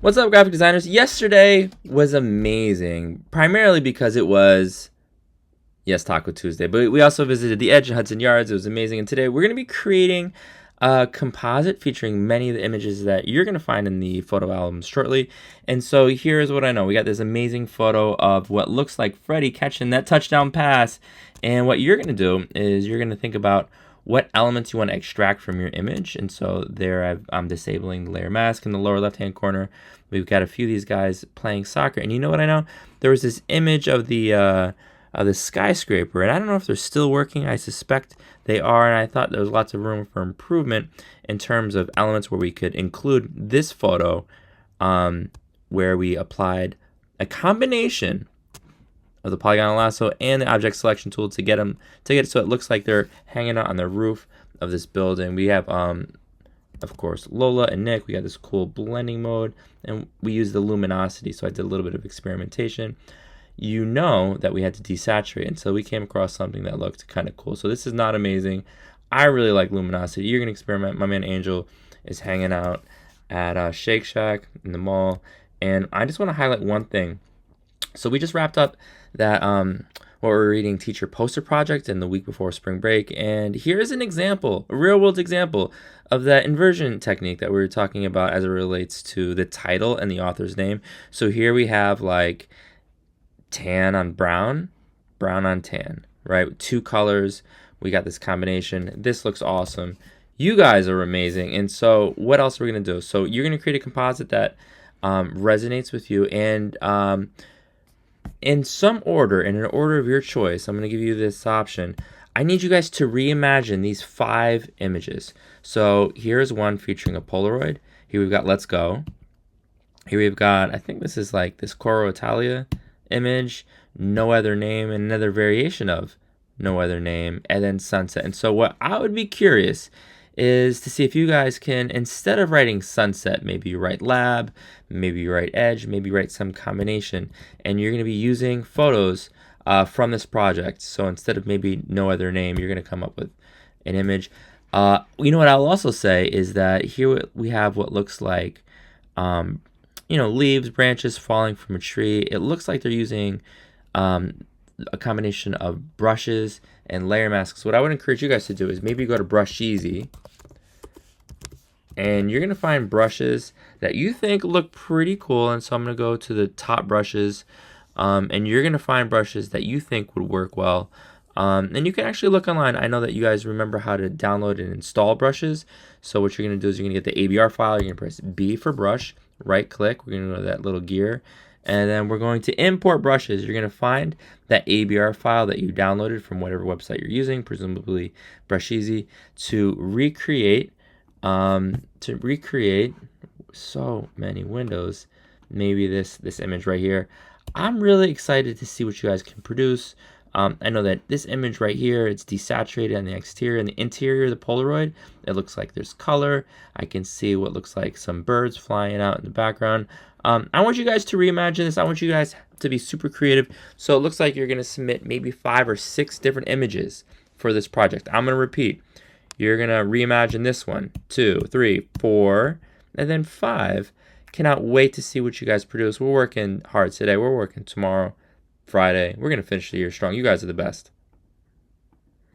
What's up, graphic designers? Yesterday was amazing, primarily because it was, yes, Taco Tuesday, but we also visited the Edge in Hudson Yards. It was amazing. And today we're going to be creating a composite featuring many of the images that you're going to find in the photo albums shortly. And so here's what I know. We got this amazing photo of what looks like Freddie catching that touchdown pass. And what you're going to do is you're going to think about what elements you want to extract from your image. And so there I'm disabling the layer mask in the lower left hand corner. We've got a few of these guys playing soccer, and you know what I know? There was this image of the skyscraper, and I don't know if they're still working. I suspect they are, and I thought there was lots of room for improvement in terms of elements where we could include this photo, where we applied a combination of the polygonal lasso and the object selection tool to get it so it looks like they're hanging out on the roof of this building. We have of course Lola and Nick. We got this cool blending mode, and we use the luminosity, so I did a little bit of experimentation. You know that we had to desaturate, and so we came across something that looked kind of cool. So this is not amazing. I really like luminosity. You're gonna experiment. My man Angel is hanging out at Shake Shack in the mall, and I just want to highlight one thing. So we just wrapped up that what we're reading teacher poster project in the week before spring break, and here's an example, a real world example of that inversion technique that we were talking about as it relates to the title and the author's name. So here we have like tan on brown, brown on tan, right? Two colors. We got this combination. This looks awesome. You guys are amazing. And so what else are we going to do? So you're going to create a composite that resonates with you, and in some order, in an order of your choice, I'm going to give you this option. I need you guys to reimagine these 5 images. So here's one featuring a Polaroid. Here we've got Let's Go. Here we've got, I think this is like this Coro Italia image, No Other Name, and another variation of No Other Name, and then Sunset. And so what I would be curious is to see if you guys can, instead of writing sunset, maybe you write lab, maybe you write edge, maybe you write some combination, and you're going to be using photos from this project. So instead of maybe no other name, you're going to come up with an image. You know what I'll also say is that here we have what looks like leaves, branches falling from a tree. It looks like they're using a combination of brushes and layer masks. What I would encourage you guys to do is maybe go to Brusheezy, and you're going to find brushes that you think look pretty cool. And so I'm going to go to the top brushes, and you're going to find brushes that you think would work well. And you can actually look online. I know that you guys remember how to download and install brushes. So what you're going to do is you're going to get the ABR file. You're going to press B for brush, right click. We're going to go to that little gear, and then we're going to import brushes. You're going to find that ABR file that you downloaded from whatever website you're using, presumably Brusheezy, to recreate so many windows, maybe this image right here. I'm really excited to see what you guys can produce. I know that this image right here, it's desaturated on the exterior. And the interior of the Polaroid, it looks like there's color. I can see what looks like some birds flying out in the background. I want you guys to reimagine this. I want you guys to be super creative. So it looks like you're going to submit maybe 5 or 6 different images for this project. I'm going to repeat. You're going to reimagine this one, 2, 3, 4, and then 5. Cannot wait to see what you guys produce. We're working hard today. We're working tomorrow, Friday. We're going to finish the year strong. You guys are the best.